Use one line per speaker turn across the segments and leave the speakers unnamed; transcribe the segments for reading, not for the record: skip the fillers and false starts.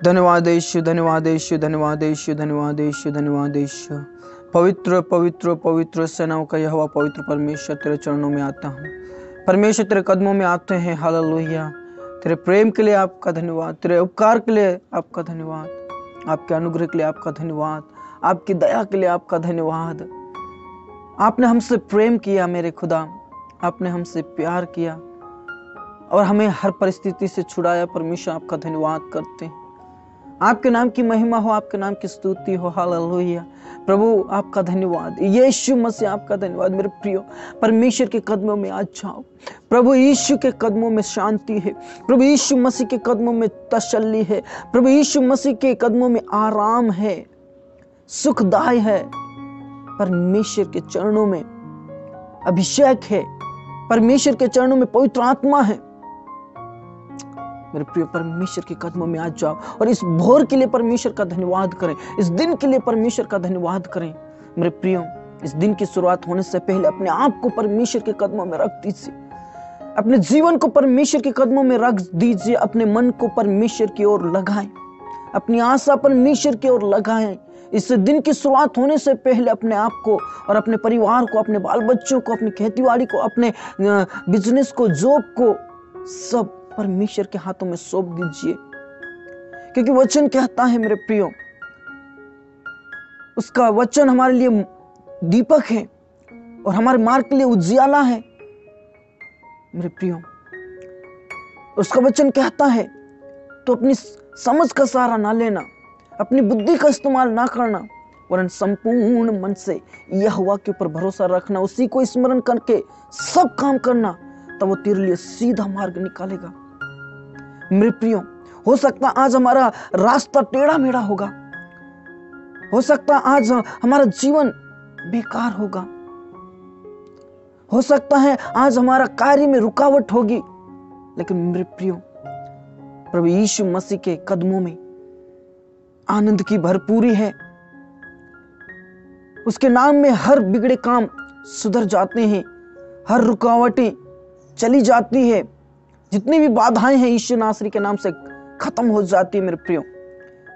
धन्यवाद यीशु, धन्यवाद यीशु, धन्यवाद यीशु, धन्यवाद यीशु, धन्यवाद यीशु। पवित्र पवित्र पवित्र सेनाओं का यहोवा पवित्र परमेश्वर, तेरे चरणों में आता हूँ। परमेश्वर तेरे कदमों में आते हैं। हालेलुया। तेरे प्रेम के लिए आपका धन्यवाद, तेरे उपकार के लिए आपका धन्यवाद, आपके अनुग्रह के लिए आपका धन्यवाद, आपकी दया के लिए आपका धन्यवाद। आपने हमसे प्रेम किया मेरे खुदा, आपने हमसे प्यार किया और हमें हर परिस्थिति से छुड़ाया। परमेश्वर आपका धन्यवाद करते हैं। आपके नाम की महिमा हो, आपके नाम की स्तुति हो। हालेलुया। प्रभु आपका धन्यवाद, यीशु मसीह आपका धन्यवाद। मेरे प्रियो, परमेश्वर के कदमों में आ जाओ। प्रभु यीशु के कदमों में शांति है, प्रभु यीशु मसीह के कदमों में तसल्ली है, प्रभु यीशु मसीह के कदमों में आराम है, सुखदाय है। परमेश्वर के चरणों में अभिषेक है, परमेश्वर के चरणों में पवित्र आत्मा है। मेरे प्रिय, परमेश्वर के कदमों में आ जाओ और इस भोर के लिए परमेश्वर का धन्यवाद करें, इस दिन के लिए परमेश्वर का धन्यवाद करें। मेरे प्रियो, इस दिन की शुरुआत होने से पहले अपने आप को परमेश्वर के कदमों में रख दीजिए, अपने जीवन को परमेश्वर के कदमों में रख दीजिए, अपने मन को परमेश्वर की ओर लगाएं, अपनी आशा परमेश्वर की ओर लगाएं। इस दिन की शुरुआत होने से पहले अपने आप को और अपने परिवार को, अपने बाल बच्चों को, अपनी खेतीबाड़ी को, अपने बिजनेस को, जॉब को, सब परमेश्वर के हाथों में सौंप दीजिए। क्योंकि वचन कहता है मेरे प्रियो, उसका वचन हमारे लिए दीपक है और हमारे मार्ग के लिए उजियाला है। मेरे प्रियो, उसका वचन कहता है तो अपनी समझ का सहारा ना लेना, अपनी बुद्धि का इस्तेमाल ना करना, वरन संपूर्ण मन से यहोवा के ऊपर भरोसा रखना, उसी को स्मरण करके सब काम करना, तब वो तेरे लिए सीधा मार्ग निकालेगा। मेरे प्रियो, हो सकता आज हमारा रास्ता टेढ़ा मेढ़ा होगा, हो सकता आज हमारा जीवन बेकार होगा, हो सकता है आज हमारा कार्य में रुकावट होगी, लेकिन मेरे प्रियो, प्रभु यीशु मसीह के कदमों में आनंद की भरपूरी है। उसके नाम में हर बिगड़े काम सुधर जाते हैं, हर रुकावटें चली जाती है, जितनी भी बाधाएं हैं यीशु नासरी के नाम से खत्म हो जाती है। मेरे प्रियो,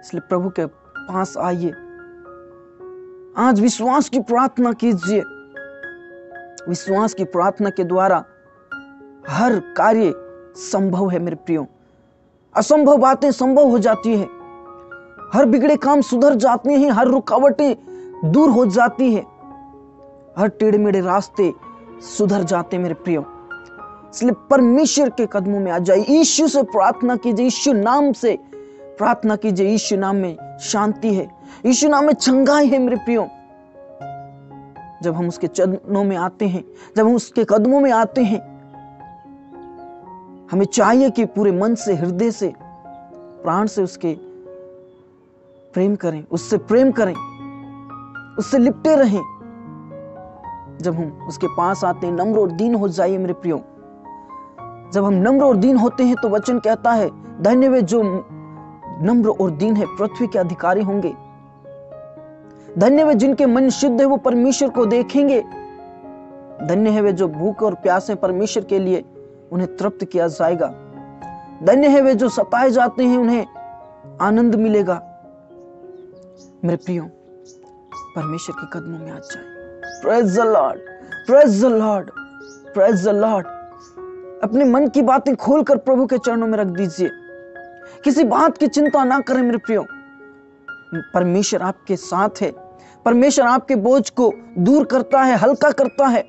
इसलिए प्रभु के पास आइए, आज विश्वास की प्रार्थना कीजिए। विश्वास की प्रार्थना के द्वारा हर कार्य संभव है। मेरे प्रियो, असंभव बातें संभव हो जाती है, हर बिगड़े काम सुधर जाते हैं, हर रुकावटें दूर हो जाती है, हर टेढ़े मेढ़े रास्ते सुधर जाते हैं। मेरे प्रियो, इसलिए परमेश्वर के कदमों में आ जाइए, यीशु से प्रार्थना कीजिए, यीशु नाम से प्रार्थना कीजिए। यीशु नाम में शांति है, यीशु नाम में चंगाई है। मेरे प्रियो, जब हम उसके चरणों में आते हैं, जब हम उसके कदमों में आते हैं, हमें चाहिए कि पूरे मन से, हृदय से, प्राण से उसके प्रेम करें, उससे प्रेम करें, उससे लिपटे रहें। जब हम उसके पास आते हैं, नम्र और दीन हो जाइए। मेरे प्रियो, जब हम नम्र और दीन होते हैं तो वचन कहता है, धन्य वे जो नम्र और दीन है, पृथ्वी के अधिकारी होंगे। धन्य वे जिनके मन शुद्ध है, वो परमेश्वर को देखेंगे। धन्य है वे जो भूख और प्यास है, परमेश्वर के लिए उन्हें तृप्त किया जाएगा। धन्य है वे जो सताए जाते हैं, उन्हें आनंद मिलेगा। मेरे प्रियो, परमेश्वर के कदमों में आ जाए। Praise the Lord, praise the Lord, praise the Lord. अपने मन की बातें खोलकर प्रभु के चरणों में रख दीजिए, किसी बात की चिंता ना करें। मेरे प्रियो, परमेश्वर आपके साथ है, परमेश्वर आपके बोझ को दूर करता है, हल्का करता है।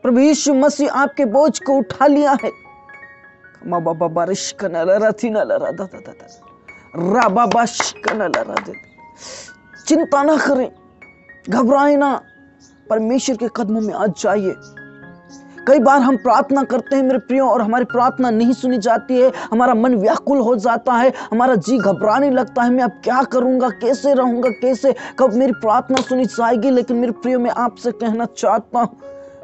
प्रभु यीशु मसीह आपके बोझ को उठा लिया है। चिंता ना करें, घबराए ना, परमेश्वर के कदमों में आ जाइए। कई बार हम प्रार्थना करते हैं मेरे प्रियो, और हमारी प्रार्थना नहीं सुनी जाती है, हमारा मन व्याकुल हो जाता है, हमारा जी घबराने लगता है, मैं अब क्या करूंगा, कैसे रहूंगा, कैसे, कब मेरी प्रार्थना सुनी जाएगी। लेकिन मेरे प्रियो, मैं आपसे कहना चाहता हूं,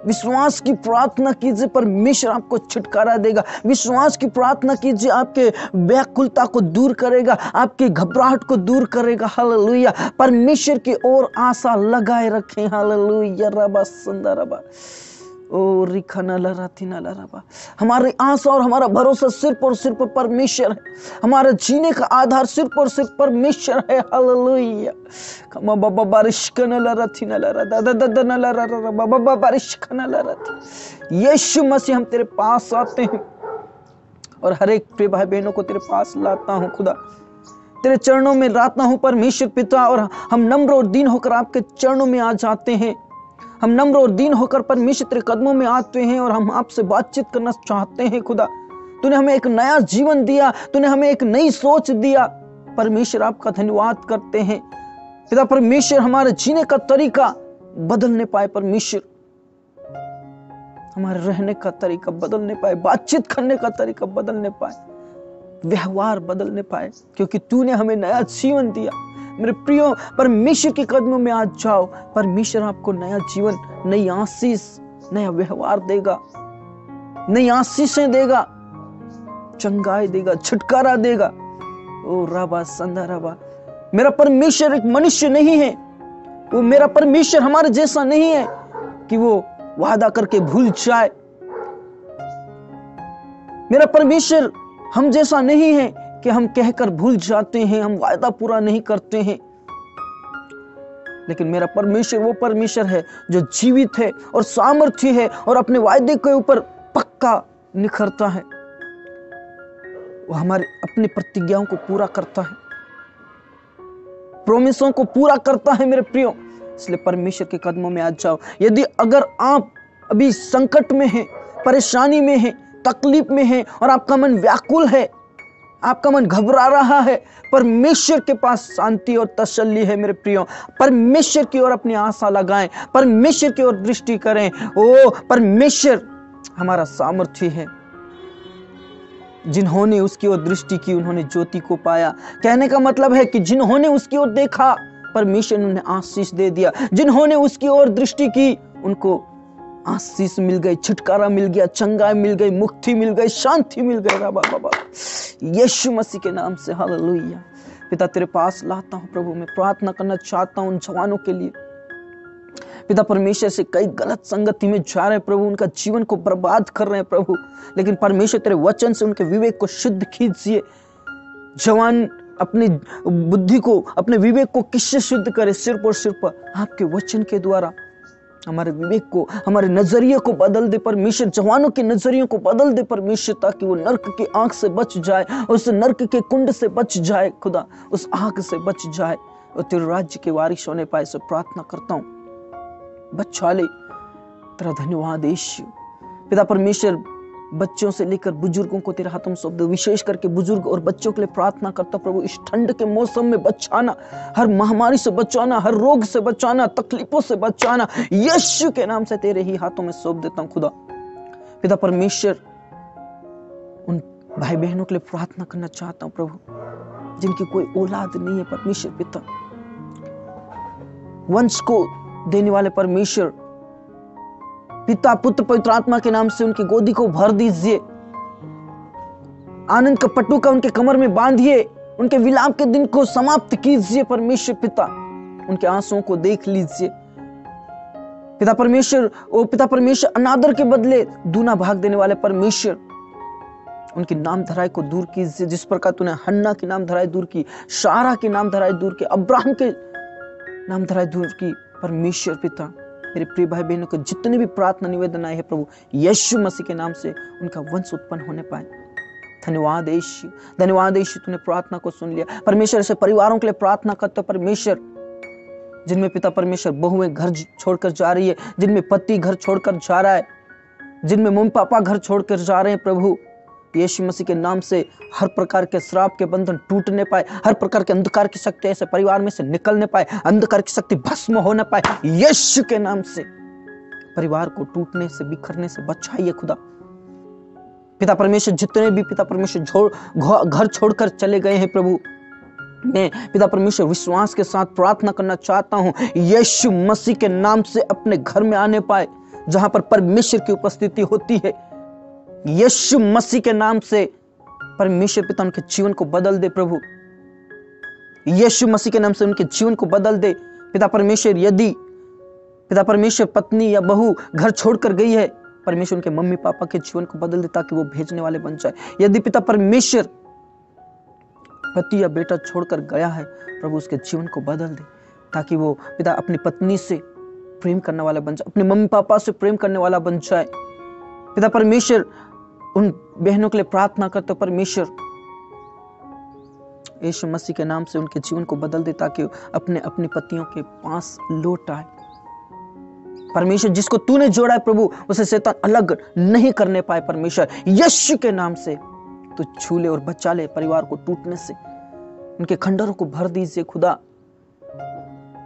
विश्वास की प्रार्थना कीजिए, परमेश्वर आपको छुटकारा देगा। विश्वास की प्रार्थना कीजिए, आपके व्याकुलता को दूर करेगा, आपकी घबराहट को दूर करेगा। हालेलुया। परमेश्वर की ओर आशा लगाए रखें। हालेलुया। रबा सुंदर रबा। ओ रिखना लराती ना लराबा। हमारी आशा और हमारा भरोसा सिर्फ और सिर्फ परमेश्वर है। हमारा जीने का आधार सिर्फ और सिर्फ परमेश्वर है। हालेलुया। कमा बाबा बारिश कना लराती ना लरा दादा दादा ना लरा बाबा बारिश कना लराती। यीशु मसीह हम तेरे पास आते हैं और हर एक प्रिय भाई बहनों को तेरे पास लाता हूँ खुदा, तेरे चरणों में लाता हूँ परमेश्वर पिता। और हम नम्र और दीन होकर आपके चरणों में आ जाते हैं। हम नम्र और दीन होकर परमेश्वर तेरे कदमों में आते हैं और हम आपसे बातचीत करना चाहते हैं खुदा। तूने हमें एक नया जीवन दिया, तूने हमें एक नई सोच दिया परमेश्वर, आपका धन्यवाद करते हैं पिता परमेश्वर। हमारे जीने का तरीका बदलने पाए परमेश्वर, हमारे रहने का तरीका बदलने पाए, बातचीत करने का तरीका बदलने पाए, व्यवहार बदलने पाए, क्योंकि तूने हमें नया जीवन दिया। मेरे प्रियो परमेश्वर के कदमों में आ जाओ। परमेश्वर आपको नया जीवन, नई आशीष, नया व्यवहार देगा, नई आशीषें देगा, चंगाई देगा, छुटकारा देगा। ओ राबा संदा राबा। मेरा परमेश्वर एक मनुष्य नहीं है, वो मेरा परमेश्वर हमारे जैसा नहीं है कि वो वादा करके भूल जाए। मेरा परमेश्वर हम जैसा नहीं है कि हम कहकर भूल जाते हैं, हम वादा पूरा नहीं करते हैं। लेकिन मेरा परमेश्वर वो परमेश्वर है जो जीवित है और सामर्थ्य है और अपने वायदे के ऊपर पक्का निखरता है। वो हमारे अपनी प्रतिज्ञाओं को पूरा करता है, प्रोमिसों को पूरा करता है मेरे प्रियो। इसलिए परमेश्वर के कदमों में आ जाओ। यदि अगर आप अभी संकट में हैं, परेशानी में हैं, तकलीफ में हैं और आपका मन व्याकुल है, आपका मन घबरा रहा है, परमेश्वर के पास शांति और तसल्ली है मेरे प्रियो। परमेश्वर की ओर अपनी आशा लगाएं, परमेश्वर की ओर दृष्टि करें। ओ परमेश्वर हमारा सामर्थ्य है। जिन्होंने उसकी ओर दृष्टि की उन्होंने ज्योति को पाया। कहने का मतलब है कि जिन्होंने उसकी ओर देखा परमेश्वर ने उन्हें आशीष दे दिया। जिन्होंने उसकी ओर दृष्टि की उनको आशीष मिल गई, छुटकारा मिल गया, चंगाई मिल गई, मुक्ति मिल गई, शांति मिल गई। बाबा बाबा यीशु मसीह के नाम से हालेलुया। पिता तेरे पास लाता हूं प्रभु, मैं प्रार्थना करना चाहता हूं उन जवानों के लिए पिता परमेश्वर से कई गलत संगति में जा रहे हैं प्रभु, उनका जीवन को बर्बाद कर रहे हैं प्रभु। लेकिन परमेश्वर तेरे वचन से उनके विवेक को शुद्ध कीजिए। जवान अपनी बुद्धि को, अपने विवेक को किससे शुद्ध करे? सिर्फ और सिर्फ आपके वचन के द्वारा। हमारे विवेक को, हमारे नजरिए को बदल दे परमेश्वर, जवानों के नजरियों को बदल दे परमेश्वर, ताकि वो नर्क की आंख से बच जाए, उस नर्क के कुंड से बच जाए खुदा, उस आग से बच जाए और तेरे राज्य के वारिस होने पाए। सब प्रार्थना करता हूँ बच्चा ले, तेरा धन्यवाद यीशु। पिता परमेश्वर बच्चों से लेकर बुजुर्गों को तेरे हाथों में सौंप दो, विशेष करके बुजुर्ग और बच्चों के लिए प्रार्थना करता प्रभु। इस ठंड के मौसम में बचाना, हर महामारी से बचाना, हर रोग से बचाना, तकलीफों से बचाना, यीशु के नाम से तेरे ही हाथों में सौंप देता हूं खुदा। पिता परमेश्वर उन भाई बहनों के लिए प्रार्थना करना चाहता हूं प्रभु जिनकी कोई औलाद नहीं है परमेश्वर पिता, वंश को देने वाले परमेश्वर पिता, पुत्र, पवित्र आत्मा के नाम से उनकी गोदी को भर दीजिए। आनंद का पटुका उनके कमर में बांधिए, उनके विलाप के दिन को समाप्त कीजिए परमेश्वर पिता, उनके आंसुओं को देख लीजिए पिता परमेश्वर। ओ पिता परमेश्वर अनादर के बदले दूना भाग देने वाले परमेश्वर, उनकी नाम धराई को दूर कीजिए। जिस प्रकार तूने हन्ना की नाम धराई दूर की, सारा की नाम धराई दूर की, अब्राहम के नाम धराई दूर की परमेश्वर पिता। मेरे प्रिय भाई बहनों को जितने भी प्रार्थना निवेदन आए हैं प्रभु, यीशु मसीह के नाम से उनका वंश उत्पन्न होने पाए। धन्यवाद यीशु, धन्यवाद यीशु, तूने प्रार्थना को सुन लिया परमेश्वर। से परिवारों के लिए प्रार्थना करते परमेश्वर, जिनमें पिता परमेश्वर बहुएं घर छोड़कर जा रही है, जिनमें पति घर छोड़कर जा रहा है, जिनमें मम्मी पापा घर छोड़कर जा रहे हैं प्रभु, यीशु मसीह के नाम से हर प्रकार के श्राप के बंधन टूटने पाए, हर प्रकार के अंधकार की शक्ति ऐसे परिवार में से निकलने पाए, अंधकार की शक्ति भस्म होने पाए। यीशु के नाम से परिवार को टूटने से, बिखरने से बचाइए खुदा। पिता परमेश्वर जितने भी पिता परमेश्वर घर छोड़कर चले गए हैं प्रभु, मैं पिता परमेश्वर विश्वास के साथ प्रार्थना करना चाहता हूं यीशु मसीह के नाम से अपने घर में आने पाए, जहां पर परमेश्वर की उपस्थिति होती है। यीशु मसीह के नाम से परमेश्वर पिता उनके जीवन को बदल दे प्रभु, यीशु मसीह के नाम से उनके जीवन को बदल दे पिता परमेश्वर। यदि पिता परमेश्वर पत्नी या बहू घर छोड़कर गई है, परमेश्वर उनके मम्मी पापा के जीवन को बदल दे ताकि वो भेजने वाले बन जाए। यदि पिता परमेश्वर पति या बेटा छोड़कर गया है, प्रभु उसके जीवन को बदल दे ताकि वो पिता अपनी पत्नी से प्रेम करने वाला बन जाए, अपने मम्मी पापा से प्रेम करने वाला बन जाए। पिता परमेश्वर उन बहनों के लिए प्रार्थना करते, परमेश्वर यीशु मसीह के नाम से उनके जीवन को बदल दे ताकि अपने अपने पतियों के पास लौट आए। परमेश्वर जिसको तूने जोड़ा है प्रभु, उसे शैतान अलग नहीं करने पाए। परमेश्वर यीशु के नाम से तू छू ले और बचा ले परिवार को टूटने से, उनके खंडरों को भर दीजिए खुदा।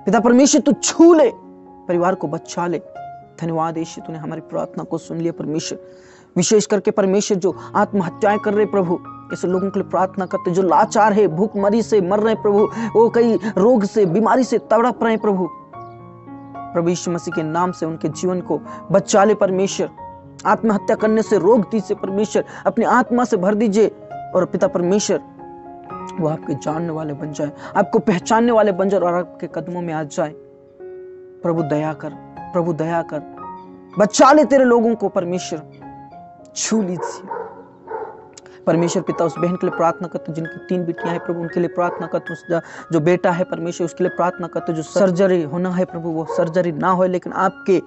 पिता परमेश्वर तू छू ले, परिवार को बचा ले। धन्यवाद यीशु, तूने हमारी प्रार्थना को सुन लिया परमेश्वर। विशेष करके परमेश्वर जो आत्महत्याएं कर रहे प्रभु, ऐसे लोगों के लिए प्रार्थना करते जो लाचार है, भूखमरी से मर रहे प्रभु, वो कई रोग से बीमारी से तड़प रहे प्रभु यीशु मसीह के नाम से उनके जीवन को बचा ले परमेश्वर। आत्महत्या करने से रोक दीजिए परमेश्वर, अपनी आत्मा से भर दीजिए और पिता परमेश्वर वो आपके जानने वाले बन जाए, आपको पहचानने वाले बन जाए और आपके कदमों में आ जाए। प्रभु दया कर, प्रभु दया कर, बचा ले तेरे लोगों को परमेश्वर, छू लीजिए परमेश्वर। पिता उस बहन के लिए प्रार्थना करते जिनकी 3 बेटियां हैं प्रभु, उनके लिए प्रार्थना करते। जो बेटा है परमेश्वर उसके लिए प्रार्थना करते। जो सर्जरी होना है प्रभु, वो सर्जरी ना हो लेकिन आपके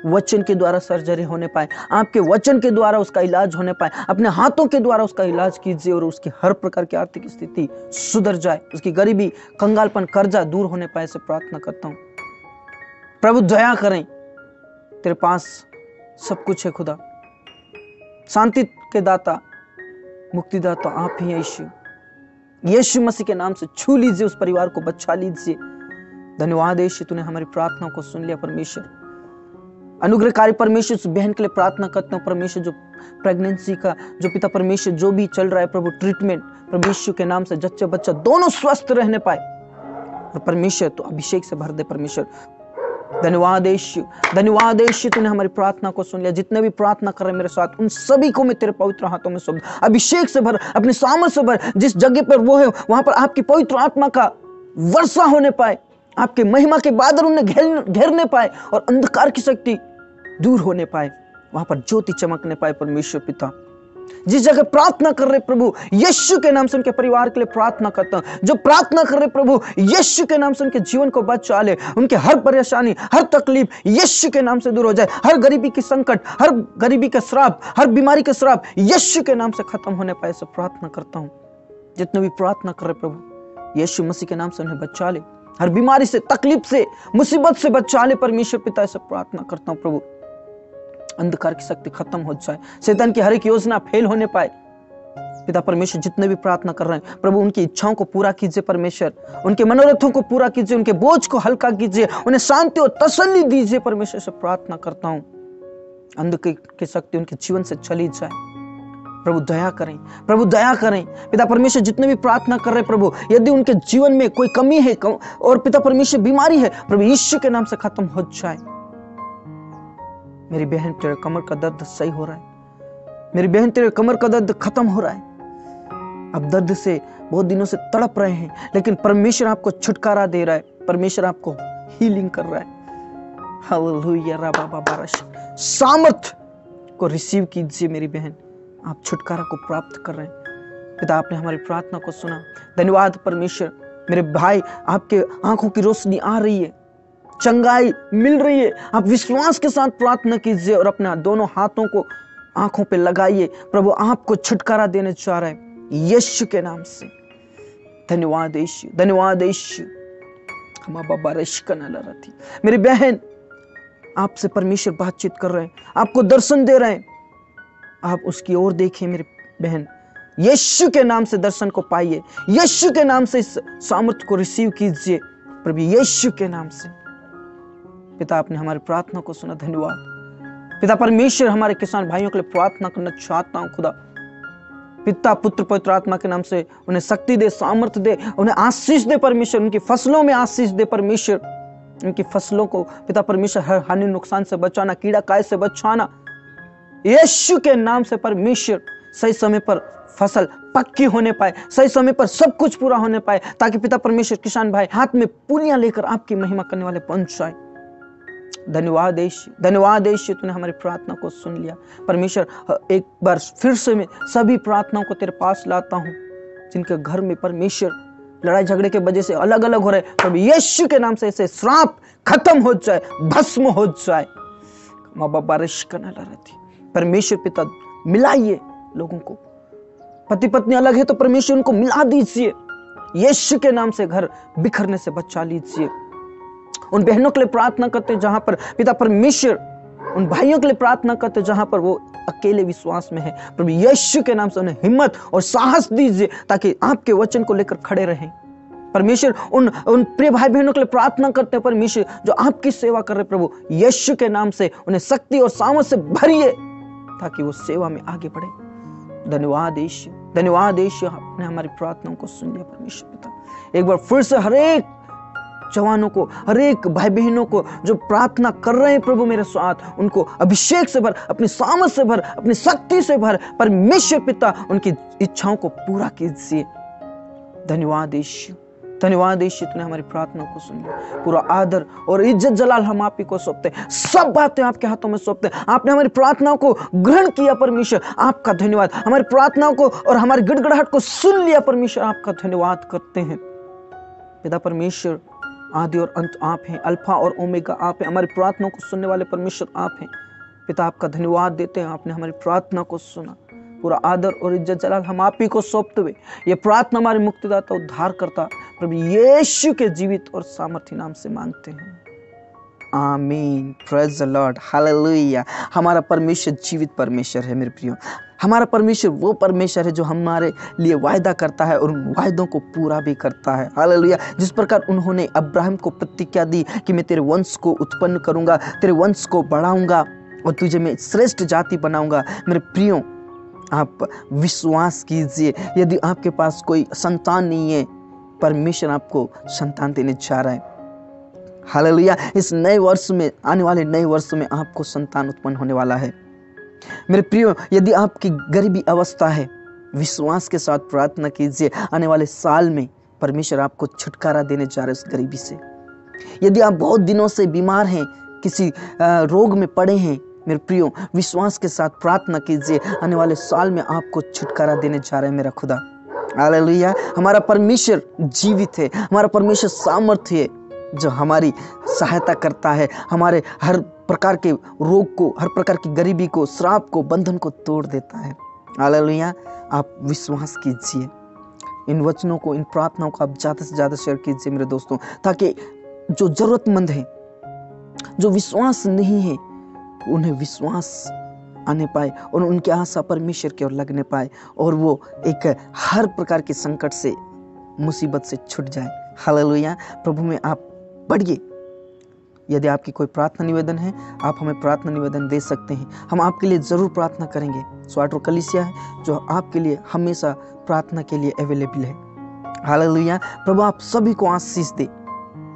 वचन के द्वारा सर्जरी होने पाए, आपके वचन के द्वारा उसका इलाज होने पाए। अपने हाथों के द्वारा उसका इलाज कीजिए और उसकी हर प्रकार की आर्थिक स्थिति सुधर जाए, उसकी गरीबी, कंगालपन, कर्जा दूर होने पाए, से प्रार्थना करता हूँ। प्रभु दया करें, तेरे पास सब कुछ है खुदा। शांति के दाता, मुक्तिदाता आप ही हैं यीशु। यीशु मसीह के नाम से छू लीजिए उस परिवार को, बचा लीजिए। धन्यवाद यीशु, तूने हमारी प्रार्थना को सुन लिया परमेश्वर। अनुग्रहकारी परमेश्वर, उस बहन के लिए प्रार्थना करता हूँ परमेश्वर, जो प्रेगनेंसी का जो पिता परमेश्वर जो भी चल रहा है प्रभु ट्रीटमेंट, प्रभु यीशु के नाम से जच्चा बच्चा दोनों स्वस्थ रहने पाए और परमेश्वर तो अभिषेक से भर दे परमेश्वर। धन्यवाद यीशु, धन्यवाद यीशु, तूने हमारी प्रार्थना को सुन लिया। जितने भी प्रार्थना कर रहे हैं मेरे साथ, उन सभी को मैं तेरे पवित्र हाथों में सौंप, अभिषेक से भर, अपने सामर्थ्य से भर। जिस जगह पर वो है वहां पर आपकी पवित्र आत्मा का वर्षा होने पाए, आपके महिमा के बादल उन्हें घेरने पाए और अंधकार की शक्ति दूर होने पाए, वहां पर ज्योति चमकने पाए परमेश्वर पिता। जिस जगह प्रार्थना कर रहे प्रभु यीशु के नाम से उनके परिवार के लिए प्रार्थना करता हूं, जो प्रार्थना कर रहे प्रभु यीशु के नाम से उनके जीवन को बचा ले, उनके हर परेशानी, हर तकलीफ यीशु के नाम से दूर हो जाए, हर गरीबी की संकट, हर गरीबी का श्राप, हर बीमारी का श्राप यीशु के नाम से खत्म होने पाए, से प्रार्थना करता हूं। जितने भी प्रार्थना कर रहे प्रभु यीशु मसीह के नाम से उन्हें बचा ले, हर बीमारी से, तकलीफ से, मुसीबत से बचा ले परमेश्वर पिता, से प्रार्थना करता हूं प्रभु। अंधकार की शक्ति खत्म हो जाए, शैतान की हर एक योजना फेल होने पाए पिता परमेश्वर। जितने भी प्रार्थना कर रहे हैं प्रभु, उनकी इच्छाओं को पूरा कीजिए परमेश्वर, उनके मनोरथों को पूरा कीजिए, उनके बोझ को हल्का कीजिए, उन्हें शांति और तसल्ली दीजिए परमेश्वर, से प्रार्थना करता हूं। अंधकार की शक्ति उनके जीवन से चली जाए, प्रभु दया करें, प्रभु दया करें पिता परमेश्वर। जितने भी प्रार्थना कर रहे प्रभु, यदि उनके जीवन में कोई कमी है और पिता परमेश्वर बीमारी है, प्रभु यीशु के नाम से खत्म हो जाए। मेरी बहन तेरे कमर का दर्द सही हो रहा है, मेरी बहन तेरे कमर का दर्द खत्म हो रहा है। अब दर्द से बहुत दिनों से तड़प रहे हैं, लेकिन परमेश्वर आपको छुटकारा दे रहा है, परमेश्वर आपको हीलिंग कर रहा है। हालेलुया रबा बाबा, सामर्थ को रिसीव कीजिए मेरी बहन, आप छुटकारा को प्राप्त कर रहे हैं पिता। आपने हमारी प्रार्थना को सुना, धन्यवाद परमेश्वर। मेरे भाई, आपके आंखों की रोशनी आ रही है, चंगाई मिल रही है। आप विश्वास के साथ प्रार्थना कीजिए और अपना दोनों हाथों को आंखों पे लगाइए। प्रभु आपको छुटकारा देने चाह रहा है यीशु के नाम से। धन्यवाद यीशु, धन्यवाद यीशु। हम बाबा रश्कन लरती, मेरी बहन आपसे परमेश्वर बातचीत कर रहे हैं, आपको दर्शन दे रहे हैं, आप उसकी ओर देखिए मेरी बहन। यीशु के नाम से दर्शन को पाइए, यीशु के नाम से इस सामर्थ्य को रिसीव कीजिए प्रभु यीशु के नाम से। पिता आपने हमारी प्रार्थना को सुना, धन्यवाद पिता परमेश्वर। हमारे किसान भाइयों के लिए प्रार्थना करना चाहता हूं खुदा, पिता पुत्र पवित्र आत्मा के नाम से उन्हें शक्ति दे, सामर्थ्य दे, उन्हें आशीष दे परमेश्वर, उनकी फसलों में आशीष दे परमेश्वर, उनकी फसलों को पिता परमेश्वर हर हानि नुकसान से बचाना, कीड़ा काय से बचाना यीशु के नाम से परमेश्वर। सही समय पर फसल पक्की होने पाए, सही समय पर सब कुछ पूरा होने पाए, ताकि पिता परमेश्वर किसान भाई हाथ में पुलियां लेकर आपकी महिमा करने वाले बन जाए। धन्यवाद यीशु, धन्यवाद यीशु, तूने हमारी प्रार्थना को सुन लिया। परमेश्वर, एक बार फिर से मैं सभी प्रार्थनाओं को तेरे पास लाता हूँ जिनके घर में परमेश्वर लड़ाई झगड़े के वजह से अलग अलग हो रहे, प्रभु यीशु के नाम से ऐसे श्राप खत्म हो जाए, भस्म हो जाए। माँ बाप बारिश करने ला रही थी, परमेश्वर पिता मिलाइए लोगों को। पति पत्नी अलग है तो परमेश्वर उनको मिला दीजिए। यीशु के नाम से घर बिखरने से बचा लीजिए। उन बहनों के लिए प्रार्थना करते जहां पर पिता परमेश्वर, उन भाइयों के लिए प्रार्थना करते जहां पर वो अकेले विश्वास में है, प्रभु यीशु के नाम से उन्हें हिम्मत और साहस दीजिए ताकि आपके वचन को लेकर खड़े रहें। परमेश्वर, उन प्रिय भाई बहनों के लिए प्रार्थना करते हैं परमेश्वर जो आपकी सेवा कर रहे, प्रभु यीशु के नाम से उन्हें शक्ति और सामर्थ से भरिए ताकि वो सेवा में आगे बढ़े। धन्यवाद यीशु, धन्यवाद यीशु, आपने हमारी प्रार्थनाओं को सुन लिया परमेश्वर पिता। एक बार फिर से हरेक जवानों को, हरेक भाई बहनों को जो प्रार्थना कर रहे हैं प्रभु मेरे साथ, उनको अभिषेक से भर, अपनी सामर्थ से भर, अपनी शक्ति से भर। परमेश्वर पिता उनकी इच्छाओं को पूरा कीजिए। धन्यवाद यीशु, धन्यवाद यीशु, तूने हमारी प्रार्थना को सुन लिया। पूरा आदर और इज्जत जलाल हम आप ही को सौंपते हैं, सब बातें आपके हाथों में सौंपते हैं। आपने हमारी प्रार्थनाओं को ग्रहण किया परमेश्वर, आपका धन्यवाद। हमारी प्रार्थनाओं को और हमारी गिड़गिड़ाहट को सुन लिया परमेश्वर, आपका धन्यवाद करते हैं। पिता परमेश्वर, आदि और अंत आप हैं, अल्फा और ओमेगा आप हैं। हमारी प्रार्थनाओं को सुनने वाले परमेश्वर आप हैं। पिता आपका धन्यवाद देते हैं, आपने हमारी प्रार्थना को सुना। पूरा आदर और इज्जत जलाल हम आप ही को सौंपते हुए ये प्रार्थना हमारे मुक्तिदाता उद्धार करता प्रभु यीशु के जीवित और सामर्थ्य नाम से मांगते हैं, आमीन। Praise the Lord, hallelujah. हमारा परमेश्वर जीवित परमेश्वर है मेरे प्रियो। हमारा परमेश्वर वो परमेश्वर है जो हमारे लिए वायदा करता है और उन वायदों को पूरा भी करता है, हालेलुया। जिस प्रकार उन्होंने अब्राहम को प्रतिज्ञा दी कि मैं तेरे वंश को उत्पन्न करूंगा, तेरे वंश को बढ़ाऊंगा और तुझे मैं श्रेष्ठ जाति बनाऊंगा। मेरे प्रियो, आप विश्वास कीजिए, यदि आपके पास कोई संतान नहीं है, परमेश्वर आपको संतान देने जा रहा है, हालेलुया। इस नए वर्ष में, आने वाले नए वर्ष में आपको संतान उत्पन्न होने वाला है। मेरे प्रियो, यदि आपकी गरीबी अवस्था है, विश्वास के साथ प्रार्थना कीजिए, आने वाले साल में परमेश्वर आपको छुटकारा देने जा रहे हैं उस गरीबी से। यदि आप बहुत दिनों से बीमार हैं, किसी रोग में पड़े हैं, मेरे प्रियो विश्वास के साथ प्रार्थना कीजिए, आने वाले साल में आपको छुटकारा देने जा रहे हैं मेरा खुदा, हालेलुया। हमारा परमेश्वर जीवित है, हमारा परमेश्वर सामर्थ्य है जो हमारी सहायता करता है, हमारे हर प्रकार के रोग को, हर प्रकार की गरीबी को, श्राप को, बंधन को तोड़ देता है, हालेलुया। आप विश्वास कीजिए, इन वचनों को, इन प्रार्थनाओं को आप ज़्यादा से ज़्यादा शेयर कीजिए मेरे दोस्तों, ताकि जो जरूरतमंद हैं, जो विश्वास नहीं है, उन्हें विश्वास आने पाए और उनकी आशा परमेश्वर की ओर लगने पाए और वो एक हर प्रकार के संकट से, मुसीबत से छूट जाए, हालेलुया। प्रभु में आप बढ़िए। यदि आपकी कोई प्रार्थना निवेदन है, आप हमें प्रार्थना निवेदन दे सकते हैं, हम आपके लिए ज़रूर प्रार्थना करेंगे। स्वाट और कलीसिया है जो आपके लिए हमेशा प्रार्थना के लिए अवेलेबल है, हालेलुया। प्रभु आप सभी को आशीष दे,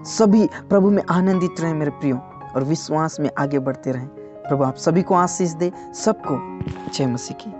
सभी प्रभु में आनंदित रहें मेरे प्रियो और विश्वास में आगे बढ़ते रहें। प्रभु आप सभी को आशीष दे। सबको जय मसीह की।